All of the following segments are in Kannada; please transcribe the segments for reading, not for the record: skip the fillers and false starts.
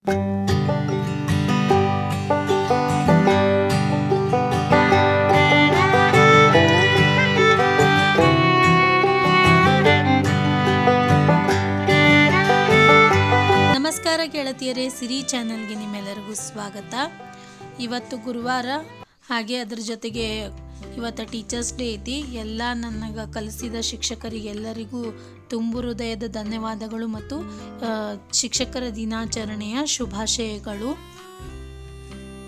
ನಮಸ್ಕಾರ ಗೆಳತಿಯರೇ, ಸಿರಿ ಚಾನಲ್ಗೆ ನಿಮ್ಮೆಲ್ಲರಿಗೂ ಸ್ವಾಗತ. ಇವತ್ತು ಗುರುವಾರ, ಹಾಗೆ ಅದ್ರ ಜೊತೆಗೆ ಇವತ್ತು ಟೀಚರ್ಸ್ ಡೇ ಐತಿ. ಎಲ್ಲ ನನಗೆ ಕಲಿಸಿದ ಶಿಕ್ಷಕರಿಗೆಲ್ಲರಿಗೂ ತುಂಬು ಹೃದಯದ ಧನ್ಯವಾದಗಳು ಮತ್ತು ಶಿಕ್ಷಕರ ದಿನಾಚರಣೆಯ ಶುಭಾಶಯಗಳು.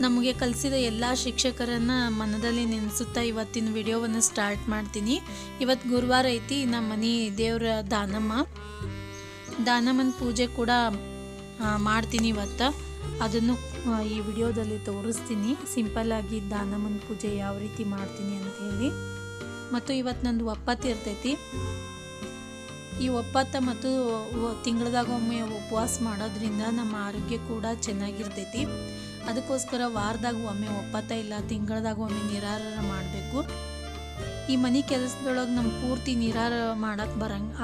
ನಮಗೆ ಕಲಿಸಿದ ಎಲ್ಲ ಶಿಕ್ಷಕರನ್ನು ಮನದಲ್ಲಿ ನೆನೆಸುತ್ತಾ ಇವತ್ತಿನ ವಿಡಿಯೋವನ್ನು ಸ್ಟಾರ್ಟ್ ಮಾಡ್ತೀನಿ. ಇವತ್ತು ಗುರುವಾರ ಐತಿ. ನಮ್ಮ ಮನೆ ದೇವರ ದಾನಮ್ಮನ ಪೂಜೆ ಕೂಡ ಮಾಡ್ತೀನಿ ಇವತ್ತು. ಅದನ್ನು ಈ ವಿಡಿಯೋದಲ್ಲಿ ತೋರಿಸ್ತೀನಿ, ಸಿಂಪಲ್ಲಾಗಿ ದಾನಮ್ಮನ ಪೂಜೆ ಯಾವ ರೀತಿ ಮಾಡ್ತೀನಿ ಅಂತ ಹೇಳಿ. ಮತ್ತು ಇವತ್ತು ನಂದು ಒಪ್ಪತ್ತು ಇರ್ತೈತಿ. ಈ ಒಪ್ಪತ್ತು ಮತ್ತು ತಿಂಗಳದಾಗ ಒಮ್ಮೆ ಉಪವಾಸ ಮಾಡೋದ್ರಿಂದ ನಮ್ಮ ಆರೋಗ್ಯ ಕೂಡ ಚೆನ್ನಾಗಿರ್ತೈತಿ. ಅದಕ್ಕೋಸ್ಕರ ವಾರದಾಗ ಒಮ್ಮೆ ಒಪ್ಪತ್ತ ಇಲ್ಲ ತಿಂಗಳದಾಗ ಒಮ್ಮೆ ನಿರಾಹಾರ ಮಾಡಬೇಕು. ಈ ಮನೆ ಕೆಲಸದೊಳಗೆ ನಮ್ಮ ಪೂರ್ತಿ ನಿರಾಹಾರ ಮಾಡೋಕ್ಕೆ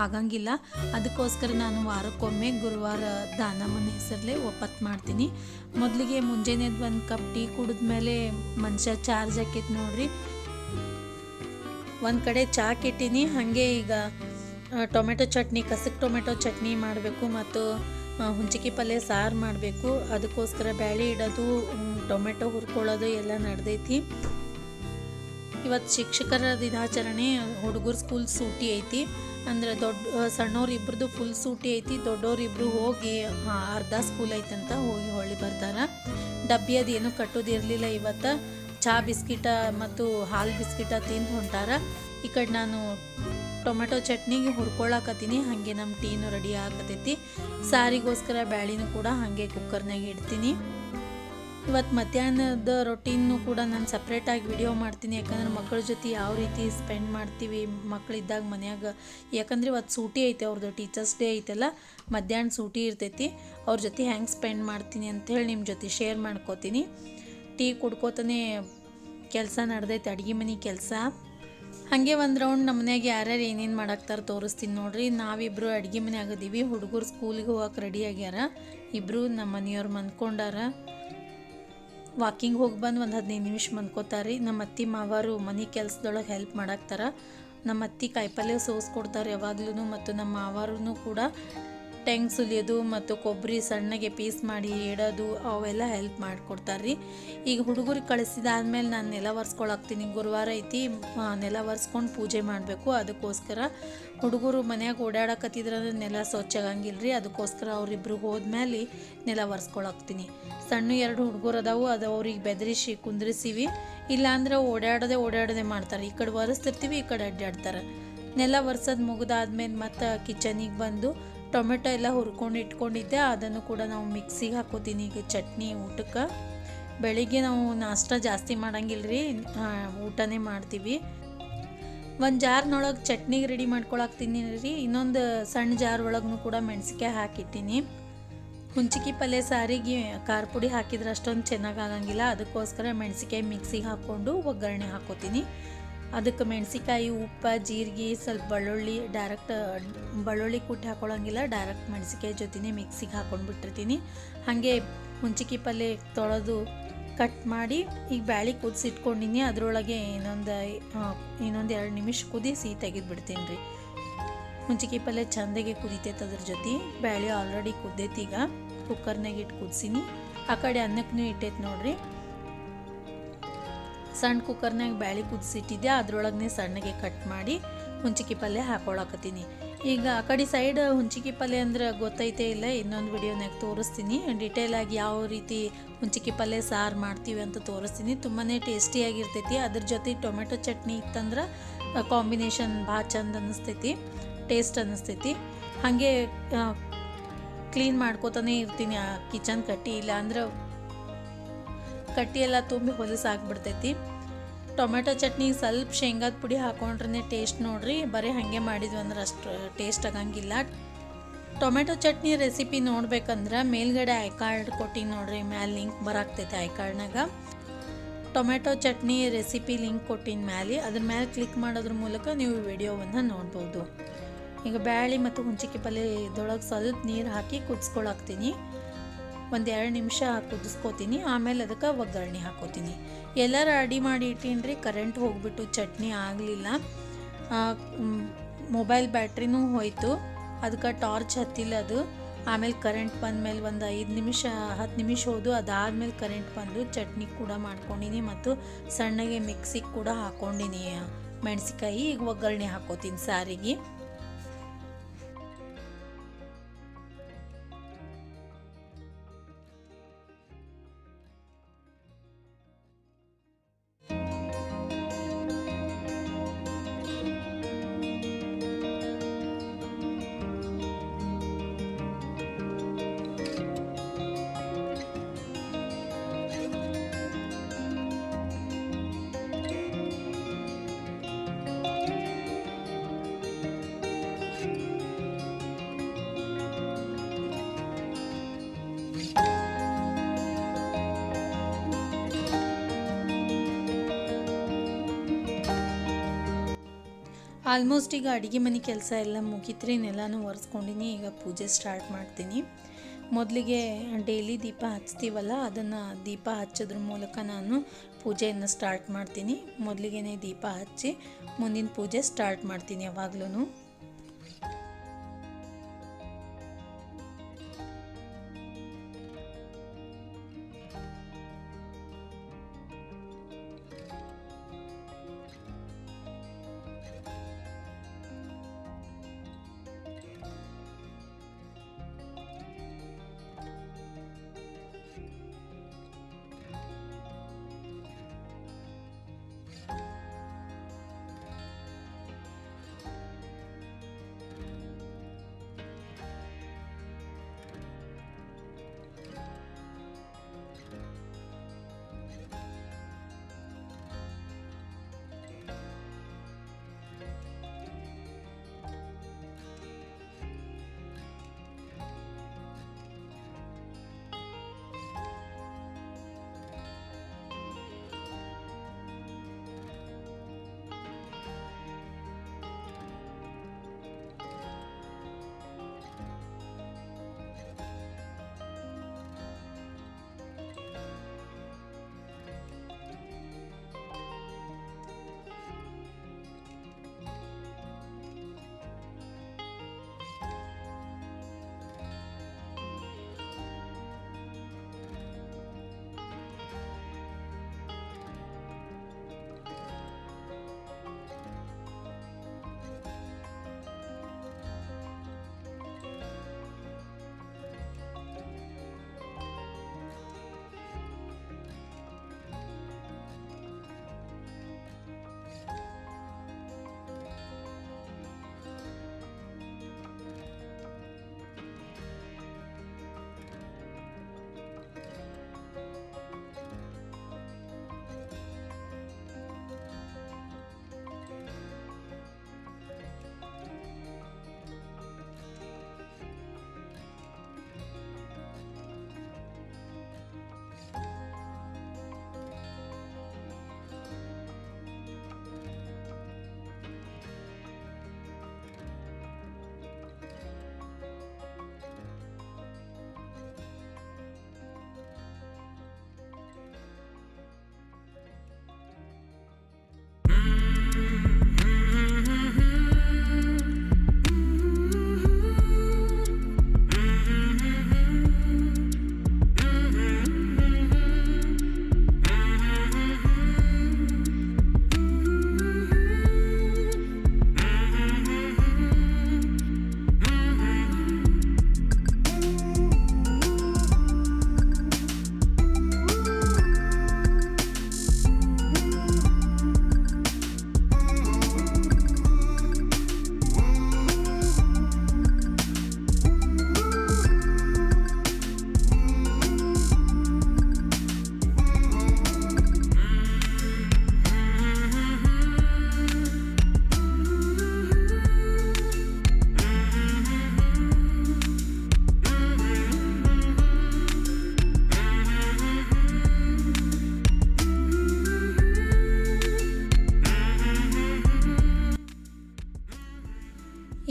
ಆಗಂಗಿಲ್ಲ. ಅದಕ್ಕೋಸ್ಕರ ನಾನು ವಾರಕ್ಕೊಮ್ಮೆ ಗುರುವಾರ ದಾನಮ್ಮನ ಹೆಸರಲ್ಲೇ ಒಪ್ಪತ್ತು ಮಾಡ್ತೀನಿ. ಮೊದಲಿಗೆ ಮುಂಜಾನೆದು ಒಂದು ಕಪ್ ಟೀ ಕುಡಿದ್ಮೇಲೆ ಮನುಷ್ಯ ಚಾರ್ಜ್ ಆಕೈತಿ ನೋಡ್ರಿ. ಒಂದು ಕಡೆ ಚಹಾ ಕೆಟ್ಟೀನಿ. ಹಾಗೆ ಈಗ ಟೊಮೆಟೊ ಚಟ್ನಿ, ಕಸಕ್ ಟೊಮೆಟೊ ಚಟ್ನಿ ಮಾಡಬೇಕು ಮತ್ತು ಹುಂಚಿಕೆ ಪಲ್ಯ ಸಾರು ಮಾಡಬೇಕು. ಅದಕ್ಕೋಸ್ಕರ ಬ್ಯಾಳೆ ಇಡೋದು, ಟೊಮೆಟೊ ಹುರ್ಕೊಳ್ಳೋದು ಎಲ್ಲ ನಡೆದೈತಿ. ಇವತ್ತು ಶಿಕ್ಷಕರ ದಿನಾಚರಣೆ. ಹುಡುಗರು ಸ್ಕೂಲ್ ಸೂಟಿ ಐತಿ. ಅಂದರೆ ಸಣ್ಣವ್ರು ಇಬ್ರದ್ದು ಫುಲ್ ಸೂಟಿ ಐತಿ. ದೊಡ್ಡವ್ರಿಬ್ರು ಹೋಗಿ ಅರ್ಧ ಸ್ಕೂಲ್ ಐತಂತ ಹೋಗಿ ಹೊಳ್ಳಿ ಬರ್ತಾರೆ. ಡಬ್ಬಿ ಅದೇನು ಕಟ್ಟೋದಿರಲಿಲ್ಲ ಇವತ್ತು. ಚಹಾ ಬಿಸ್ಕಿಟ ಮತ್ತು ಹಾಲು ಬಿಸ್ಕಿಟ ತಿಂದು ಹೊಂಟಾರ. ಈ ಕಡೆ ನಾನು ಟೊಮೆಟೊ ಚಟ್ನಿಗೆ ಹುರ್ಕೊಳಕತ್ತೀನಿ. ಹಾಗೆ ನಮ್ಮ ಟೀನು ರೆಡಿ ಆಗತೈತಿ. ಸಾರಿಗೋಸ್ಕರ ಬ್ಯಾಳಿನೂ ಕೂಡ ಹಾಗೆ ಕುಕ್ಕರ್ನಾಗ ಇಡ್ತೀನಿ. ಇವತ್ತು ಮಧ್ಯಾಹ್ನದ ರೊಟ್ಟಿನೂ ಕೂಡ ನಾನು ಸಪ್ರೇಟಾಗಿ ವಿಡಿಯೋ ಮಾಡ್ತೀನಿ. ಯಾಕಂದ್ರೆ ಮಕ್ಕಳ ಜೊತೆ ಯಾವ ರೀತಿ ಸ್ಪೆಂಡ್ ಮಾಡ್ತೀವಿ ಮಕ್ಕಳಿದ್ದಾಗ ಮನ್ಯಾಗ. ಯಾಕಂದ್ರೆ ಇವತ್ತು ಸೂಟಿ ಐತೆ, ಅವ್ರದ್ದು ಟೀಚರ್ಸ್ ಡೇ ಐತಲ್ಲ, ಮಧ್ಯಾಹ್ನ ಸೂಟಿ ಇರ್ತೈತಿ. ಅವ್ರ ಜೊತೆ ಹೆಂಗೆ ಸ್ಪೆಂಡ್ ಮಾಡ್ತೀನಿ ಅಂಥೇಳಿ ನಿಮ್ಮ ಜೊತೆ ಶೇರ್ ಮಾಡ್ಕೋತೀನಿ. ಟೀ ಕುಡ್ಕೋತಾನೆ ಕೆಲಸ ನಡೆದೈತೆ, ಅಡುಗೆ ಮನೆ ಕೆಲಸ. ಹಾಗೆ ಒಂದು ರೌಂಡ್ ನಮ್ಮ ಮನ್ಯಾಗ ಯಾರ್ಯಾರು ಏನೇನು ಮಾಡಾಕ್ತಾರೆ ತೋರಿಸ್ತೀನಿ ನೋಡ್ರಿ. ನಾವಿಬ್ಬರು ಅಡುಗೆ ಮನೆ ಆಗಿದ್ದೀವಿ. ಹುಡುಗರು ಸ್ಕೂಲಿಗೆ ಹೋಗಕ್ಕೆ ರೆಡಿ ಆಗ್ಯಾರ. ಇಬ್ಬರು ನಮ್ಮ ಮನೆಯವ್ರು ಮನ್ಕೊಂಡಾರ. ವಾಕಿಂಗ್ ಹೋಗಿ ಬಂದು ಒಂದು 15 ನಿಮಿಷ ಮನ್ಕೋತಾರೆ. ನಮ್ಮ ಅತ್ತಿ ಮಾವರು ಮನೆ ಕೆಲಸದೊಳಗೆ ಹೆಲ್ಪ್ ಮಾಡಾಕ್ತಾರೆ. ನಮ್ಮ ಅತ್ತಿ ಕಾಯಿಪಲ್ಯ ಸೋಸ್ಕೊಡ್ತಾರೆ ಯಾವಾಗ್ಲೂ. ಮತ್ತು ನಮ್ಮ ಮಾವಾರೂ ಕೂಡ ಟೆಂಗ್ ಸುಲಿಯೋದು ಮತ್ತು ಕೊಬ್ಬರಿ ಸಣ್ಣಗೆ ಪೀಸ್ ಮಾಡಿ ಇಡೋದು ಅವೆಲ್ಲ ಹೆಲ್ಪ್ ಮಾಡಿಕೊಡ್ತಾರೆ ರೀ. ಈಗ ಹುಡುಗರಿಗೆ ಕಳಿಸಿದಾದ್ಮೇಲೆ ನಾನು ನೆಲ ಒರೆಸ್ಕೊಳಾಕ್ತೀನಿ. ಗುರುವಾರ ಐತಿ, ನೆಲ ಒರೆಸ್ಕೊಂಡು ಪೂಜೆ ಮಾಡಬೇಕು. ಅದಕ್ಕೋಸ್ಕರ ಹುಡುಗರು ಮನ್ಯಾಗ ಓಡಾಡಕತ್ತಿದ್ರೆ ನೆಲ ಸ್ವಚ್ಛ ಆಗಂಗಿಲ್ಲ ರೀ. ಅದಕ್ಕೋಸ್ಕರ ಅವರಿಬ್ಬರು ಹೋದ್ಮೇಲೆ ನೆಲ ಒರೆಸ್ಕೊಳಾಕ್ತೀನಿ. ಸಣ್ಣ 2 ಹುಡುಗರು ಅದಾವು. ಅದು ಅವ್ರಿಗೆ ಬೆದರಿಸಿ ಕುಂದ್ರಿಸಿವಿ. ಇಲ್ಲಾಂದ್ರೆ ಓಡಾಡದೆ ಮಾಡ್ತಾರೆ. ಈ ಕಡೆ ಒರೆಸ್ತಿರ್ತೀವಿ, ಈ ಕಡೆ ಅಡ್ಡಾಡ್ತಾರೆ. ನೆಲ ಒರೆಸೋದು ಮುಗಿದಾದ್ಮೇಲೆ ಮತ್ತು ಕಿಚನಿಗೆ ಬಂದು ಟೊಮೆಟೊ ಎಲ್ಲ ಹುರ್ಕೊಂಡು ಇಟ್ಕೊಂಡಿದ್ದೆ. ಅದನ್ನು ಕೂಡ ನಾವು ಮಿಕ್ಸಿಗೆ ಹಾಕೋತೀನಿ. ಈಗ ಚಟ್ನಿ ಊಟಕ್ಕೆ. ಬೆಳಿಗ್ಗೆ ನಾವು ನಾಷ್ಟ ಜಾಸ್ತಿ ಮಾಡಂಗಿಲ್ಲ ರೀ, ಊಟನೇ ಮಾಡ್ತೀವಿ. ಒಂದು ಜಾರ್ನೊಳಗೆ ಚಟ್ನಿಗೆ ರೆಡಿ ಮಾಡ್ಕೊಳಾಕ್ತೀನಿ ರೀ. ಇನ್ನೊಂದು ಸಣ್ಣ ಜಾರ್ ಒಳಗೂ ಕೂಡ ಮೆಣಸಿಕಾಯಿ ಹಾಕಿಟ್ಟಿನಿ. ಹುಂಚಿಕೆ ಪಲ್ಯ ಸಾರಿಗೆ ಖಾರ ಪುಡಿ ಹಾಕಿದ್ರೆ ಅಷ್ಟೊಂದು ಚೆನ್ನಾಗಿ ಆಗಂಗಿಲ್ಲ. ಅದಕ್ಕೋಸ್ಕರ ಮೆಣಸಿಕಾಯಿ ಮಿಕ್ಸಿಗೆ ಹಾಕ್ಕೊಂಡು ಒಗ್ಗರಣೆ ಹಾಕೋತೀನಿ. ಅದಕ್ಕೆ ಮೆಣಸಿಕಾಯಿ, ಉಪ್ಪು, ಜೀರಿಗೆ, ಸ್ವಲ್ಪ ಬೆಳ್ಳುಳ್ಳಿ ಕುಟ್ಟಿ ಹಾಕೊಳ್ಳೋಂಗಿಲ್ಲ. ಡೈರೆಕ್ಟ್ ಮೆಣಸಿಕಾಯಿ ಜೊತೆನೇ ಮಿಕ್ಸಿಗೆ ಹಾಕ್ಕೊಂಡು ಬಿಟ್ಟಿರ್ತೀನಿ. ಹಾಗೆ ಹುಂಚಿಕೆ ಪಲ್ಯ ತೊಳೆದು ಕಟ್ ಮಾಡಿ ಈಗ ಬ್ಯಾಳಿ ಕುದಿಸಿಟ್ಕೊಂಡಿನಿ. ಅದರೊಳಗೆ ಇನ್ನೊಂದು 2 ನಿಮಿಷ ಕುದಿಸಿ ತೆಗೆದುಬಿಡ್ತೀನಿ ರೀ. ಹುಂಚಿಕೆ ಪಲ್ಯ ಚಂದಾಗೆ ಕುದಿತೈತೆ. ಅದ್ರ ಜೊತೆ ಬ್ಯಾಳಿ ಆಲ್ರೆಡಿ ಕುದ್ದೈತಿ. ಈಗ ಕುಕ್ಕರ್ನಾಗ ಇಟ್ಟು ಕುದಿಸಿನಿ. ಆ ಕಡೆ ಅನ್ನಕ್ಕೂ ಇಟ್ಟೈತೆ ನೋಡ್ರಿ. ಸಣ್ಣ ಕುಕ್ಕರ್ನಾಗ ಬ್ಯಾಳಿ ಕುದಿಸಿಟ್ಟಿದ್ದೆ. ಅದರೊಳಗೆ ಸಣ್ಣಗೆ ಕಟ್ ಮಾಡಿ ಹುಂಚಿಕೆ ಪಲ್ಯ ಹಾಕೊಳಕತ್ತೀನಿ. ಈಗ ಆ ಕಡೆ ಸೈಡ್ ಹುಂಚಿಕೆ ಪಲ್ಯ ಅಂದ್ರೆ ಗೊತ್ತೈತೆ ಇಲ್ಲ, ಇನ್ನೊಂದು ವಿಡಿಯೋನಾಗ ತೋರಿಸ್ತೀನಿ. ಡಿಟೇಲಾಗಿ ಯಾವ ರೀತಿ ಹುಂಚಿಕೆ ಪಲ್ಯ ಸಾರು ಮಾಡ್ತೀವಿ ಅಂತ ತೋರಿಸ್ತೀನಿ. ತುಂಬಾ ಟೇಸ್ಟಿಯಾಗಿರ್ತೈತಿ. ಅದ್ರ ಜೊತೆ ಟೊಮೆಟೊ ಚಟ್ನಿ ಇತ್ತಂದ್ರೆ ಕಾಂಬಿನೇಷನ್ ಭಾಳ ಚಂದ ಅನ್ನಿಸ್ತೈತಿ, ಟೇಸ್ಟ್ ಅನ್ನಿಸ್ತೈತಿ. ಹಾಗೆ ಕ್ಲೀನ್ ಮಾಡ್ಕೋತಾನೆ ಇರ್ತೀನಿ ಆ ಕಿಚನ್ ಕಟ್ಟಿ. ಇಲ್ಲ ಅಂದ್ರೆ ಕಟ್ಟಿ ಎಲ್ಲ ತುಂಬಿ ಹೊಲಸಾಗ್ಬಿಡ್ತೈತಿ. ಟೊಮೆಟೊ ಚಟ್ನಿ ಸ್ವಲ್ಪ ಶೇಂಗಾದ ಪುಡಿ ಹಾಕೊಂಡ್ರೆ ಟೇಸ್ಟ್ ನೋಡ್ರಿ. ಬರೀ ಹಾಗೆ ಮಾಡಿದ್ವಿ ಅಂದ್ರೆ ಅಷ್ಟು ಟೇಸ್ಟ್ ಆಗಂಗಿಲ್ಲ. ಟೊಮೆಟೊ ಚಟ್ನಿ ರೆಸಿಪಿ ನೋಡ್ಬೇಕಂದ್ರೆ ಮೇಲ್ಗಡೆ ಐ ಕಾರ್ಡ್ ಕೊಟ್ಟಿನಿ ನೋಡ್ರಿ, ಮ್ಯಾಲೆ ಲಿಂಕ್ ಬರಾಕ್ತೈತೆ. ಐ ಕಾರ್ಡ್ನಾಗ ಟೊಮೆಟೊ ಚಟ್ನಿ ರೆಸಿಪಿ ಲಿಂಕ್ ಕೊಟ್ಟಿನ ಮ್ಯಾಲೆ, ಅದ್ರ ಮೇಲೆ ಕ್ಲಿಕ್ ಮಾಡೋದ್ರ ಮೂಲಕ ನೀವು ವಿಡಿಯೋವನ್ನು ನೋಡ್ಬೋದು. ಈಗ ಬ್ಯಾಳಿ ಮತ್ತು ಹುಂಚಿಕೆ ಪಲ್ಯ ಇದರೊಳಗೆ ಸ್ವಲ್ಪ ನೀರು ಹಾಕಿ ಕುದಿಸ್ಕೊಳಾಕ್ತೀನಿ. ಒಂದು 2 ನಿಮಿಷ ಕುದಿಸ್ಕೋತೀನಿ. ಆಮೇಲೆ ಅದಕ್ಕೆ ಒಗ್ಗರಣೆ ಹಾಕೋತೀನಿ. ಎಲ್ಲ ರೆಡಿ ಮಾಡಿ ಇಟ್ಟೀನಿ. ಕರೆಂಟ್ ಹೋಗಿಬಿಟ್ಟು ಚಟ್ನಿ ಆಗಲಿಲ್ಲ. ಮೊಬೈಲ್ ಬ್ಯಾಟ್ರಿನೂ ಹೋಯಿತು, ಅದಕ್ಕೆ ಟಾರ್ಚ್ ಹತ್ತಿಲ್ಲ ಅದು. ಆಮೇಲೆ ಕರೆಂಟ್ ಬಂದಮೇಲೆ ಒಂದು 5 ನಿಮಿಷ 10 ನಿಮಿಷ ಹೋದು, ಅದಾದಮೇಲೆ ಕರೆಂಟ್ ಬಂದು ಚಟ್ನಿ ಕೂಡ ಮಾಡ್ಕೊಂಡಿನಿ ಮತ್ತು ಸಣ್ಣಗೆ ಮಿಕ್ಸಿಗೆ ಕೂಡ ಹಾಕ್ಕೊಂಡಿನಿ ಮೆಣಸಿಕಾಯಿ. ಈಗ ಒಗ್ಗರಣೆ ಹಾಕೋತೀನಿ ಸಾರಿಗೆ. ಆಲ್ಮೋಸ್ಟ್ ಈಗ ಅಡುಗೆ ಮನೆ ಕೆಲಸ ಎಲ್ಲ ಮುಗಿತ್ರಿ, ನೆಲನೂ ಒರೆಸ್ಕೊಂಡಿನಿ. ಈಗ ಪೂಜೆ ಸ್ಟಾರ್ಟ್ ಮಾಡ್ತೀನಿ. ಮೊದಲಿಗೆ ಡೈಲಿ ದೀಪ ಹಚ್ತೀವಲ್ಲ, ಅದನ್ನು ದೀಪ ಹಚ್ಚೋದ್ರ ಮೂಲಕ ನಾನು ಪೂಜೆಯನ್ನು ಸ್ಟಾರ್ಟ್ ಮಾಡ್ತೀನಿ. ಮೊದಲಿಗೆ ದೀಪ ಹಚ್ಚಿ ಮುಂದಿನ ಪೂಜೆ ಸ್ಟಾರ್ಟ್ ಮಾಡ್ತೀನಿ ಯಾವಾಗ್ಲೂ.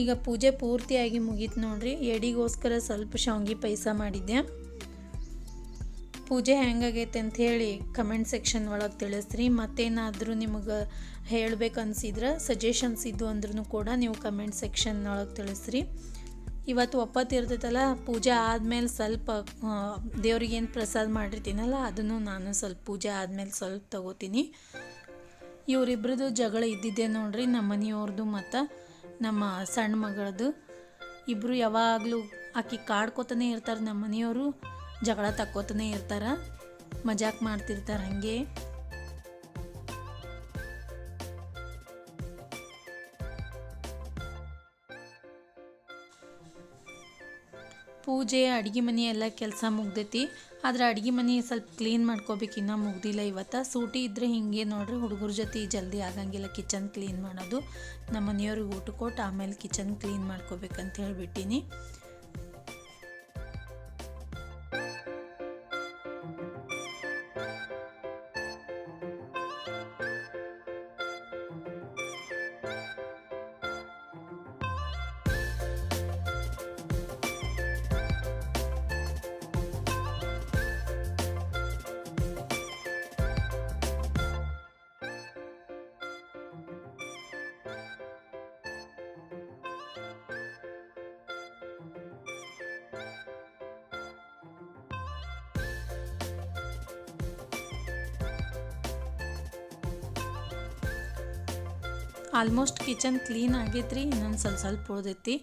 ಈಗ ಪೂಜೆ ಪೂರ್ತಿಯಾಗಿ ಮುಗೀತು ನೋಡ್ರಿ. ಎಡಿಗೋಸ್ಕರ ಸ್ವಲ್ಪ ಶಾವಿಗೆ ಪಾಯಸ ಮಾಡಿದ್ದೆ. ಪೂಜೆ ಹೆಂಗಾಗೈತೆ ಅಂತ ಹೇಳಿ ಕಮೆಂಟ್ ಸೆಕ್ಷನ್ ಒಳಗೆ ತಿಳಿಸ್ರಿ. ಮತ್ತೇನಾದರೂ ನಿಮಗೆ ಹೇಳಬೇಕು ಅನಿಸಿದ್ರೆ ಸಜೆಷನ್ಸ್ ಇದ್ದು ಅಂದ್ರೂ ಕೂಡ ನೀವು ಕಮೆಂಟ್ ಸೆಕ್ಷನ್ ಒಳಗೆ ತಿಳಿಸ್ರಿ. ಇವತ್ತು ಒಪ್ಪತ್ತು ಇರ್ತೈತಲ್ಲ, ಪೂಜೆ ಆದಮೇಲೆ ಸ್ವಲ್ಪ ದೇವ್ರಿಗೆ ಏನು ಪ್ರಸಾದ ಮಾಡಿರ್ತೀನಲ್ಲ ಅದನ್ನು ನಾನು ಸ್ವಲ್ಪ ಪೂಜೆ ಆದಮೇಲೆ ಸ್ವಲ್ಪ ತಗೋತೀನಿ. ಇವರಿಬ್ರದ್ದು ಜಗಳ ಇದ್ದಿದ್ದೆ ನೋಡ್ರಿ, ನಮ್ಮ ಮನೆಯವ್ರದ್ದು ಮತ್ತು ನಮ್ಮ ಸಣ್ಣ ಮಗಳದ್ದು. ಇಬ್ಬರು ಯಾವಾಗಲೂ ಆಕಿ ಕಾಡ್ಕೋತಾನೆ ಇರ್ತಾರೆ, ನಮ್ಮ ಮನೆಯವರು ಜಗಳ ತಕ್ಕೋತಾನೆ ಇರ್ತಾರೆ, ಮಜಾಕ್ ಮಾಡ್ತಿರ್ತಾರೆ ಹಾಗೆ. ಪೂಜೆ ಅಡುಗೆ ಮನೆ ಎಲ್ಲ ಕೆಲಸ ಮುಗ್ದೈತಿ, ಆದರೆ ಅಡುಗೆ ಮನೆ ಸ್ವಲ್ಪ ಕ್ಲೀನ್ ಮಾಡ್ಕೋಬೇಕು, ಇನ್ನೂ ಮುಗ್ದಿಲ್ಲ. ಇವತ್ತು ಸೂಟಿ ಇದ್ದರೆ ಹಿಂಗೆ ನೋಡ್ರಿ, ಹುಡುಗರ ಜೊತೆ ಜಲ್ದಿ ಆಗಂಗಿಲ್ಲ ಕಿಚನ್ ಕ್ಲೀನ್ ಮಾಡೋದು. ನಮ್ಮ ಮನೆಯವ್ರಿಗೆ ಊಟ ಕೊಟ್ಟು ಆಮೇಲೆ ಕಿಚನ್ ಕ್ಲೀನ್ ಮಾಡ್ಕೋಬೇಕಂತ ಹೇಳಿಬಿಟ್ಟಿನಿ. ಆಲ್ಮೋಸ್ಟ್ ಕಿಚನ್ ಕ್ಲೀನ್ ಆಗೈತ್ರಿ, ಇನ್ನೊಂದು ಸ್ವಲ್ಪ ಉಳ್ದೈತಿ.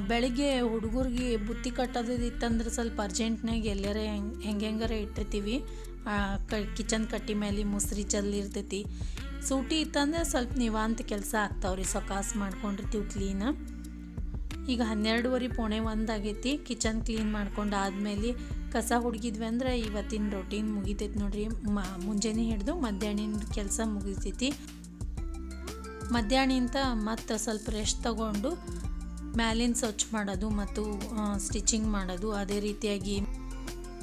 ಬೆಳಿಗ್ಗೆ ಹುಡುಗರಿಗೆ ಬುತ್ತಿ ಕಟ್ಟೋದು ಇತ್ತಂದ್ರೆ ಸ್ವಲ್ಪ ಅರ್ಜೆಂಟ್ನಾಗ ಎಲ್ಲರ ಹೆಂಗಾರ ಇಟ್ಟಿರ್ತೀವಿ. ಕಿಚನ್ ಕಟ್ಟಿ ಮೇಲೆ ಮುಸ್ರಿ ಚೆಲ್ಲಿರ್ತೈತಿ. ಸೂಟಿ ಇತ್ತಂದ್ರೆ ಸ್ವಲ್ಪ ನಿವಾಂತ ಕೆಲಸ ಆಗ್ತಾವ್ರಿ, ಸೊಕಾಸು ಮಾಡ್ಕೊಂಡಿರ್ತೀವಿ ಕ್ಲೀನ. ಈಗ 12:15 ಪೌಣೆ 1 ಆಗೈತಿ. ಕಿಚನ್ ಕ್ಲೀನ್ ಮಾಡ್ಕೊಂಡು ಆದಮೇಲೆ ಕಸ ಹುಡುಗಿದ್ವಿ ಅಂದ್ರೆ ಇವತ್ತಿನ ರೊಟೀನ್ ಮುಗಿತೈತಿ ನೋಡ್ರಿ. ಮುಂಜಾನೆ ಹಿಡಿದು ಮಧ್ಯಾಹ್ನ ಕೆಲಸ ಮುಗಿತೈತಿ. ಮಧ್ಯಾಹ್ನಿಂದ ಮತ್ತು ಸ್ವಲ್ಪ ರೆಸ್ಟ್ ತಗೊಂಡು ಮ್ಯಾಲಿನ ಸ್ವಚ್ಛ ಮಾಡೋದು ಮತ್ತು ಸ್ಟಿಚಿಂಗ್ ಮಾಡೋದು, ಅದೇ ರೀತಿಯಾಗಿ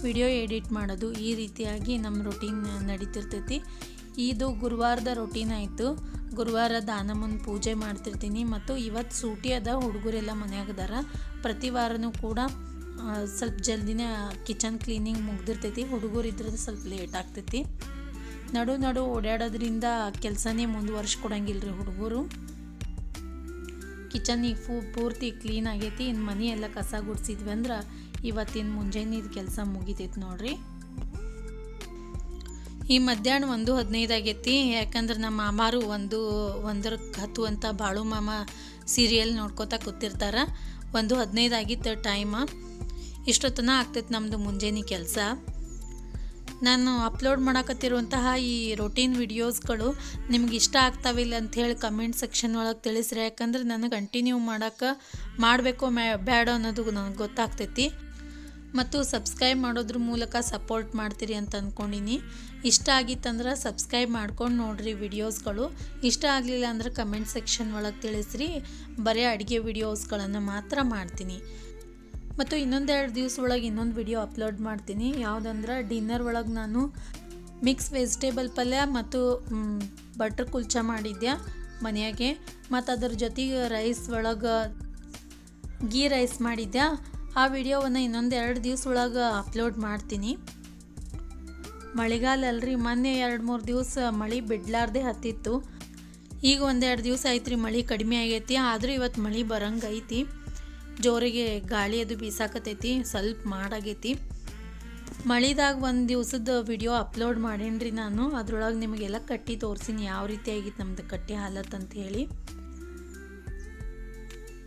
ವಿಡಿಯೋ ಎಡಿಟ್ ಮಾಡೋದು, ಈ ರೀತಿಯಾಗಿ ನಮ್ಮ ರೊಟೀನ್ ನಡೀತಿರ್ತೈತಿ. ಇದು ಗುರುವಾರದ ರೊಟೀನ್ ಆಯಿತು. ಗುರುವಾರ ದಾನಮ್ಮನ ಪೂಜೆ ಮಾಡ್ತಿರ್ತೀನಿ ಮತ್ತು ಇವತ್ತು ಸೂಟಿ ಅದ, ಹುಡುಗರೆಲ್ಲ ಮನ್ಯಾಗದಾರ. ಪ್ರತಿ ವಾರನೂ ಕೂಡ ಸ್ವಲ್ಪ ಜಲ್ದಿನೇ ಕಿಚನ್ ಕ್ಲೀನಿಂಗ್ ಮುಗ್ದಿರ್ತೈತಿ. ಹುಡುಗರು ಇದ್ರೆ ಸ್ವಲ್ಪ ಲೇಟ್ ಆಗ್ತೈತಿ. ನಡು ಓಡಾಡೋದ್ರಿಂದ ಕೆಲಸನೇ ಮುಂದುವರ್ಸ್ಕೊಡಂಗಿಲ್ಲ ರೀ ಹುಡುಗರು. ಕಿಚನ್ ಈಗ ಪೂರ್ತಿ ಕ್ಲೀನ್ ಆಗೈತಿ. ಇನ್ನು ಮನೆ ಎಲ್ಲ ಕಸ ಗುಡಿಸಿದ್ವಿ ಅಂದ್ರೆ ಇವತ್ತಿನ ಮುಂಜಾನೆ ಕೆಲಸ ಮುಗಿತೈತಿ ನೋಡ್ರಿ. ಈ ಮಧ್ಯಾಹ್ನ 1:15 ಆಗೈತಿ. ಯಾಕಂದ್ರೆ ನಮ್ಮ ಮಾಮಾರು 1:10 ಅಂತ ಬಾಳು ಮಾಮ ಸೀರಿಯಲ್ ನೋಡ್ಕೋತಾ ಕೂತಿರ್ತಾರೆ. 1:15 ಆಗಿತ್ತು ಟೈಮ. ಇಷ್ಟೊತ್ತನ ಆಗ್ತೈತಿ ನಮ್ಮದು ಮುಂಜಾನೆ ಕೆಲಸ. ನಾನು ಅಪ್ಲೋಡ್ ಮಾಡಕತ್ತಿರುವಂತಹ ಈ ರೊಟೀನ್ ವಿಡಿಯೋಸ್ಗಳು ನಿಮ್ಗೆ ಇಷ್ಟ ಆಗ್ತಾವಿಲ್ಲ ಅಂಥೇಳಿ ಕಮೆಂಟ್ ಸೆಕ್ಷನ್ ಒಳಗೆ ತಿಳಿಸ್ರಿ. ಯಾಕಂದ್ರೆ ನನಗೆ ಕಂಟಿನ್ಯೂ ಮಾಡಬೇಕೋ ಬೇಡ ಅನ್ನೋದು ನನಗೆ ಗೊತ್ತಾಗ್ತೈತಿ. ಮತ್ತು ಸಬ್ಸ್ಕ್ರೈಬ್ ಮಾಡೋದ್ರ ಮೂಲಕ ಸಪೋರ್ಟ್ ಮಾಡ್ತೀರಿ ಅಂತ ಅಂದ್ಕೊಂಡಿನಿ. ಇಷ್ಟ ಆಗಿತ್ತಂದ್ರೆ ಸಬ್ಸ್ಕ್ರೈಬ್ ಮಾಡ್ಕೊಂಡು ನೋಡಿರಿ ವಿಡಿಯೋಸ್ಗಳು. ಇಷ್ಟ ಆಗಲಿಲ್ಲ ಅಂದ್ರೆ ಕಮೆಂಟ್ ಸೆಕ್ಷನ್ ಒಳಗೆ ತಿಳಿಸ್ರಿ. ಬರೀ ಅಡುಗೆ ವಿಡಿಯೋಸ್ಗಳನ್ನು ಮಾತ್ರ ಮಾಡ್ತೀನಿ. ಮತ್ತು ಇನ್ನೊಂದೆರಡು ದಿವಸ ಒಳಗೆ ಇನ್ನೊಂದು ವಿಡಿಯೋ ಅಪ್ಲೋಡ್ ಮಾಡ್ತೀನಿ. ಯಾವುದಂದ್ರೆ ಡಿನ್ನರ್ ಒಳಗೆ ನಾನು ಮಿಕ್ಸ್ ವೆಜಿಟೇಬಲ್ ಪಲ್ಯ ಮತ್ತು ಬಟ್ರ್ ಕುಲ್ಚಾ ಮಾಡಿದ್ದೆ ಮನೆಯಾಗೆ. ಮತ್ತು ಅದ್ರ ಜೊತೆಗೆ ರೈಸ್ ಒಳಗೆ ಗೀ ರೈಸ್ ಮಾಡಿದ್ದೆ. ಆ ವಿಡಿಯೋವನ್ನು ಇನ್ನೊಂದು 2 ದಿವಸ ಒಳಗೆ ಅಪ್ಲೋಡ್ ಮಾಡ್ತೀನಿ. ಮಳೆಗಾಲ ಅಲ್ರಿ, ಮೊನ್ನೆ 2-3 ದಿವಸ ಮಳೆ ಬಿಡ್ಲಾರ್ದೆ ಹತ್ತಿತ್ತು. ಈಗ 1-2 ದಿವಸ ಆಯ್ತು ರೀ ಮಳೆ ಕಡಿಮೆ ಆಗೈತಿ. ಆದರೂ ಇವತ್ತು ಮಳೆ ಬರಂಗೆ ಐತಿ. ಜೋರಿಗೆ ಗಾಳಿ ಅದು ಬೀಸಾಕತೈತಿ, ಸ್ವಲ್ಪ ಮಾಡಾಗೈತಿ. ಮಳಿದಾಗ 1 ದಿವಸದ ವಿಡಿಯೋ ಅಪ್ಲೋಡ್ ಮಾಡೇನ್ರಿ ನಾನು. ಅದ್ರೊಳಗೆ ನಿಮಗೆಲ್ಲ ಕಟ್ಟಿ ತೋರಿಸಿನಿ ಯಾವ ರೀತಿ ಆಗಿತ್ತು ನಮ್ದು ಕಟ್ಟಿ ಹಾಲತ್ ಅಂತ ಹೇಳಿ.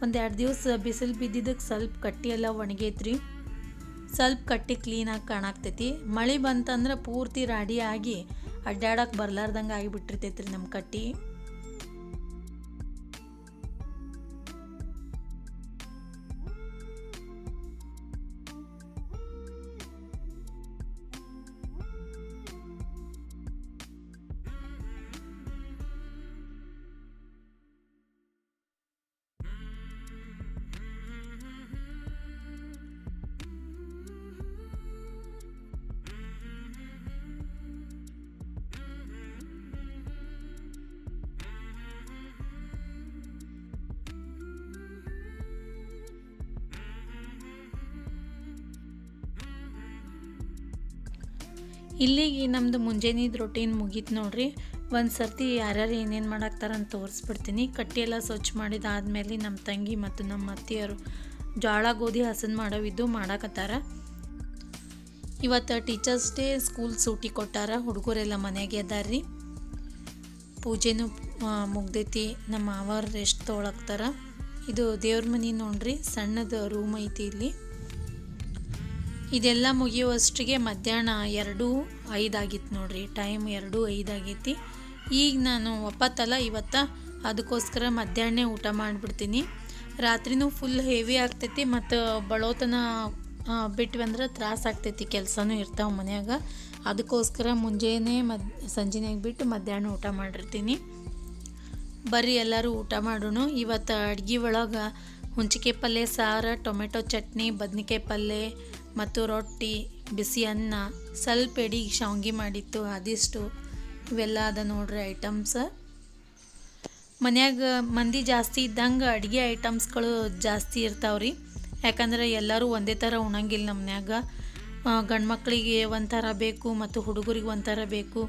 1-2 ದಿವಸ ಬಿಸಿಲು ಬಿದ್ದಿದ್ದಕ್ಕೆ ಸ್ವಲ್ಪ ಕಟ್ಟಿ ಎಲ್ಲ ಒಣಗೈತ್ರಿ. ಸ್ವಲ್ಪ ಕಟ್ಟಿ ಕ್ಲೀನಾಗಿ ಕಾಣಾಕ್ತೈತಿ. ಮಳೆ ಬಂತಂದ್ರೆ ಪೂರ್ತಿ ರಾಡಿ ಆಗಿ ಅಡ್ಡಾಡಕ್ಕೆ ಬರ್ಲಾರ್ದಂಗೆ ಆಗಿಬಿಟ್ಟಿರ್ತೈತ್ರಿ ನಮ್ಮ ಕಟ್ಟಿ. ಇಲ್ಲಿಗೆ ನಮ್ಮದು ಮುಂಜಾನೆದು ರೊಟೀನ್ ಮುಗೀತು ನೋಡ್ರಿ. ಒಂದು ಸರ್ತಿ ಯಾರ್ಯಾರು ಏನೇನು ಮಾಡಾಕ್ತಾರಂತ ತೋರಿಸ್ಬಿಡ್ತೀನಿ. ಕಟ್ಟಿ ಎಲ್ಲ ಸ್ವಚ್ಛ ಮಾಡಿದಾದ್ಮೇಲೆ ನಮ್ಮ ತಂಗಿ ಮತ್ತು ನಮ್ಮ ಅತ್ತೆಯರು ಜೋಳ ಗೋಧಿ ಹಸನ್ ಮಾಡೋವಿದ್ದು ಮಾಡಾಕತ್ತಾರ. ಇವತ್ತು ಟೀಚರ್ಸ್ ಡೇ, ಸ್ಕೂಲ್ ಸೂಟಿ ಕೊಟ್ಟಾರ, ಹುಡುಗರೆಲ್ಲ ಮನೆಗೆ ಅದಾರ್ರಿ. ಪೂಜೆನೂ ಮುಗ್ದೈತಿ. ನಮ್ಮ ಮಾವರು ರೆಸ್ಟ್ ತೊಗೊಳಕ್ತಾರ. ಇದು ದೇವ್ರ ಮನೆ ನೋಡ್ರಿ, ಸಣ್ಣದು ರೂಮ್ ಐತಿ ಇಲ್ಲಿ. ಇದೆಲ್ಲ ಮುಗಿಯುವಷ್ಟಿಗೆ ಮಧ್ಯಾಹ್ನ 2:05 ಆಗಿತ್ತು ನೋಡ್ರಿ. ಟೈಮ್ 2:05 ಆಗೈತಿ. ಈಗ ನಾನು ಒಪ್ಪತ್ತಲ್ಲ ಇವತ್ತು, ಅದಕ್ಕೋಸ್ಕರ ಮಧ್ಯಾಹ್ನ ಊಟ ಮಾಡಿಬಿಡ್ತೀನಿ. ರಾತ್ರಿನೂ ಫುಲ್ ಹೆವಿ ಆಗ್ತೈತಿ ಮತ್ತು ಬಳೋತನ ಬಿಟ್ವಿ ಅಂದ್ರೆ ತ್ರಾಸ ಆಗ್ತೈತಿ, ಕೆಲಸನೂ ಇರ್ತಾವೆ ಮನ್ಯಾಗ. ಅದಕ್ಕೋಸ್ಕರ ಮುಂಜಾನೆ ಸಂಜೆನಾಗ ಬಿಟ್ಟು ಮಧ್ಯಾಹ್ನ ಊಟ ಮಾಡಿರ್ತೀನಿ. ಬರ್ರಿ ಎಲ್ಲರೂ ಊಟ ಮಾಡೋಣ. ಇವತ್ತು ಅಡ್ಗೆ ಒಳಗೆ ಹುಂಚಿಕಾಯಿ ಪಲ್ಯ, ಸಾರು, ಟೊಮೆಟೊ ಚಟ್ನಿ, ಬದ್ನಿಕಾಯಿ ಪಲ್ಯ ಮತ್ತು ರೊಟ್ಟಿ, ಬಿಸಿ ಅನ್ನ, ಸ್ವಲ್ಪ ಎಡಿಗೆ ಶಾವ್ಗೆ ಮಾಡಿತ್ತು, ಅದಿಷ್ಟು ಇವೆಲ್ಲ ಅದ ನೋಡ್ರಿ ಐಟಮ್ಸ್. ಮನ್ಯಾಗ ಮಂದಿ ಜಾಸ್ತಿ ಇದ್ದಂಗೆ ಅಡುಗೆ ಐಟಮ್ಸ್ಗಳು ಜಾಸ್ತಿ ಇರ್ತಾವ್ರಿ. ಯಾಕಂದ್ರೆ ಎಲ್ಲರೂ ಒಂದೇ ಥರ ಉಣಂಗಿಲ್ಲ ನಮ್ಮ ಮನ್ಯಾಗ. ಗಂಡು ಮಕ್ಕಳಿಗೆ ಒಂಥರ ಬೇಕು ಮತ್ತು ಹುಡುಗರಿಗೆ ಒಂಥರ ಬೇಕು.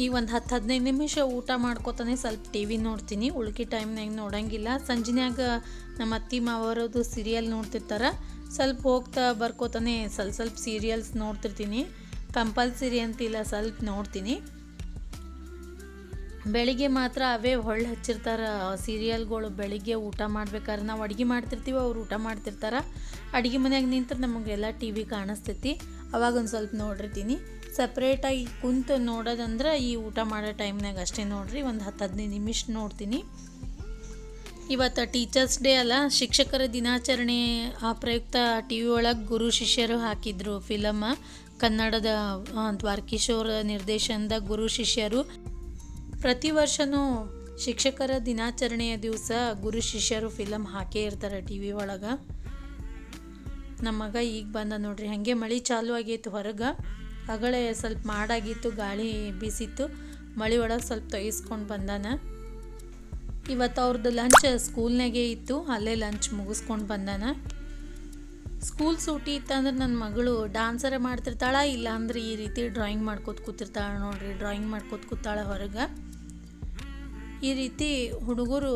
ಈಗ ಒಂದು 10-15 ನಿಮಿಷ ಊಟ ಮಾಡ್ಕೋತಾನೆ ಸ್ವಲ್ಪ ಟಿ ವಿ ನೋಡ್ತೀನಿ. ಉಳ್ಕಿ ಟೈಮ್ನಾಗ ನೋಡೋಂಗಿಲ್ಲ. ಸಂಜೆನಾಗ ನಮ್ಮ ಅತ್ತಿ ಮಾವರದು ಸೀರಿಯಲ್ ನೋಡ್ತಿರ್ತಾರೆ. ಸ್ವಲ್ಪ ಹೋಗ್ತಾ ಬರ್ಕೋತಾನೆ ಸ್ವಲ್ಪ ಸೀರಿಯಲ್ಸ್ ನೋಡ್ತಿರ್ತೀನಿ. ಕಂಪಲ್ಸರಿ ಅಂತಿಲ್ಲ, ಸ್ವಲ್ಪ ನೋಡ್ತೀನಿ. ಬೆಳಿಗ್ಗೆ ಮಾತ್ರ ಅವೇ ಹೊಳ್ಳಿ ಹಚ್ಚಿರ್ತಾರೆ ಸೀರಿಯಲ್ಗಳು. ಬೆಳಿಗ್ಗೆ ಊಟ ಮಾಡ್ಬೇಕಾದ್ರೆ ನಾವು ಅಡುಗೆ ಮಾಡ್ತಿರ್ತೀವಿ, ಅವ್ರು ಊಟ ಮಾಡ್ತಿರ್ತಾರೆ. ಅಡುಗೆ ಮನೆಯಾಗ ನಿಂತ್ರೆ ನಮಗೆಲ್ಲ ಟಿ ವಿ ಕಾಣಿಸ್ತೈತಿ. ಅವಾಗ ಒಂದು ಸ್ವಲ್ಪ ನೋಡಿರ್ತೀನಿ. ಸಪ್ರೇಟಾಗಿ ಕುಂತು ನೋಡೋದಂದ್ರೆ ಈ ಊಟ ಮಾಡೋ ಟೈಮ್ನಾಗ ಅಷ್ಟೇ ನೋಡ್ರಿ. ಒಂದು 10-15 ನಿಮಿಷ ನೋಡ್ತೀನಿ. ಇವತ್ತು ಟೀಚರ್ಸ್ ಡೇ ಅಲ್ಲ, ಶಿಕ್ಷಕರ ದಿನಾಚರಣೆ ಪ್ರಯುಕ್ತ ಟಿ ವಿ ಒಳಗೆ ಗುರು ಶಿಷ್ಯರು ಹಾಕಿದ್ರು ಫಿಲಮ್. ಕನ್ನಡದ ದ್ವಾರಕೀಶೋರ್ ನಿರ್ದೇಶನದ ಗುರು ಶಿಷ್ಯರು. ಪ್ರತಿ ವರ್ಷವೂ ಶಿಕ್ಷಕರ ದಿನಾಚರಣೆಯ ದಿವಸ ಗುರು ಶಿಷ್ಯರು ಫಿಲಮ್ ಹಾಕೇ ಇರ್ತಾರೆ ಟಿ ವಿ ಒಳಗೆ. ನಮ್ಮ ಮಗ ಈಗ ಬಂದ ನೋಡ್ರಿ. ಹಾಗೆ ಮಳೆ ಚಾಲು ಆಗೈತೆ ಹೊರಗೆ. ಅಗಳೇ ಸ್ವಲ್ಪ ಮಾಡಾಗಿತ್ತು, ಗಾಳಿ ಬೀಸಿತ್ತು. ಮಳೆ ಒಳಗೆ ಸ್ವಲ್ಪ ತೆಗಿಸ್ಕೊಂಡು ಬಂದಾನ. ಇವತ್ತು ಅವ್ರದ್ದು ಲಂಚ್ ಸ್ಕೂಲ್ನಾಗೆ ಇತ್ತು, ಅಲ್ಲೇ ಲಂಚ್ ಮುಗಿಸ್ಕೊಂಡು ಬಂದಾನ. ಸ್ಕೂಲ್ ಸೂಟಿ ಇತ್ತಂದ್ರೆ ನನ್ನ ಮಗಳು ಡ್ಯಾನ್ಸರ ಮಾಡ್ತಿರ್ತಾಳೆ, ಇಲ್ಲಾಂದ್ರೆ ಈ ರೀತಿ ಡ್ರಾಯಿಂಗ್ ಮಾಡ್ಕೋತ ಕೂತಿರ್ತಾಳೆ ನೋಡ್ರಿ. ಡ್ರಾಯಿಂಗ್ ಮಾಡ್ಕೋತ ಕೂತಾಳೆ ಹೊರಗೆ. ಈ ರೀತಿ ಹುಡುಗರು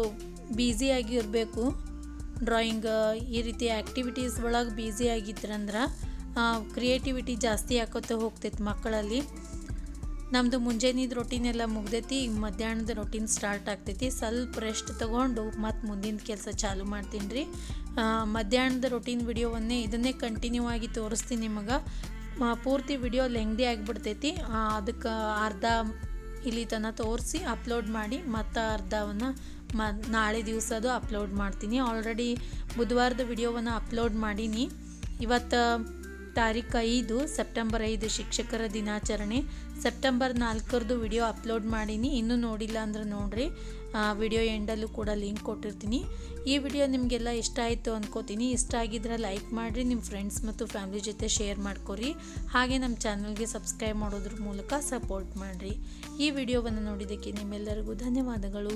ಬ್ಯುಸಿಯಾಗಿ ಇರಬೇಕು. ಡ್ರಾಯಿಂಗ್ ಈ ರೀತಿ ಆ್ಯಕ್ಟಿವಿಟೀಸ್ ಒಳಗೆ ಬ್ಯುಸಿ ಆಗಿದ್ರಂದ್ರೆ ಕ್ರಿಯೇಟಿವಿಟಿ ಜಾಸ್ತಿ ಆಕೋತ ಹೋಗ್ತೈತಿ ಮಕ್ಕಳಲ್ಲಿ. ನಮ್ಮದು ಮುಂಜಾನೆದು ರೊಟೀನ್ ಎಲ್ಲ ಮುಗ್ದೈತಿ. ಈಗ ಮಧ್ಯಾಹ್ನದ ರೊಟೀನ್ ಸ್ಟಾರ್ಟ್ ಆಗ್ತೈತಿ. ಸ್ವಲ್ಪ ರೆಸ್ಟ್ ತೊಗೊಂಡು ಮತ್ತು ಮುಂದಿನ ಕೆಲಸ ಚಾಲು ಮಾಡ್ತೀನಿ ರೀ. ಮಧ್ಯಾಹ್ನದ ರೊಟೀನ್ ವಿಡಿಯೋವನ್ನೇ ಇದನ್ನೇ ಕಂಟಿನ್ಯೂ ಆಗಿ ತೋರಿಸ್ತೀನಿ ನಿಮಗೆ. ಪೂರ್ತಿ ವಿಡಿಯೋ ಲೆಂಗ್ದಿ ಆಗಿಬಿಡ್ತೈತಿ. ಅದಕ್ಕೆ ಅರ್ಧ ಇಲ್ಲಿ ತನಕ ತೋರಿಸಿ ಅಪ್ಲೋಡ್ ಮಾಡಿ ಮತ್ತು ಅರ್ಧವನ್ನು ನಾಳೆ ದಿವಸದು ಅಪ್ಲೋಡ್ ಮಾಡ್ತೀನಿ. ಆಲ್ರೆಡಿ ಬುಧವಾರದ ವಿಡಿಯೋವನ್ನು ಅಪ್ಲೋಡ್ ಮಾಡೀನಿ. ಇವತ್ತು ತಾರೀಕು 5 ಸೆಪ್ಟೆಂಬರ್ 5 ಶಿಕ್ಷಕರ ದಿನಾಚರಣೆ. ಸೆಪ್ಟೆಂಬರ್ 4 ವಿಡಿಯೋ ಅಪ್ಲೋಡ್ ಮಾಡೀನಿ. ಇನ್ನೂ ನೋಡಿಲ್ಲ ಅಂದ್ರೆ ನೋಡಿರಿ, ವಿಡಿಯೋ ಎಂಡಲ್ಲೂ ಕೂಡ ಲಿಂಕ್ ಕೊಟ್ಟಿರ್ತೀನಿ. ಈ ವಿಡಿಯೋ ನಿಮಗೆಲ್ಲ ಇಷ್ಟ ಆಯಿತು ಅಂದ್ಕೋತೀನಿ. ಇಷ್ಟ ಆಗಿದ್ರೆ ಲೈಕ್ ಮಾಡಿರಿ, ನಿಮ್ಮ ಫ್ರೆಂಡ್ಸ್ ಮತ್ತು ಫ್ಯಾಮಿಲಿ ಜೊತೆ ಶೇರ್ ಮಾಡ್ಕೊರಿ. ಹಾಗೆ ನಮ್ಮ ಚಾನಲ್ಗೆ ಸಬ್ಸ್ಕ್ರೈಬ್ ಮಾಡೋದ್ರ ಮೂಲಕ ಸಪೋರ್ಟ್ ಮಾಡಿರಿ. ಈ ವಿಡಿಯೋವನ್ನು ನೋಡಿದ್ದಕ್ಕೆ ನಿಮ್ಮೆಲ್ಲರಿಗೂ ಧನ್ಯವಾದಗಳು.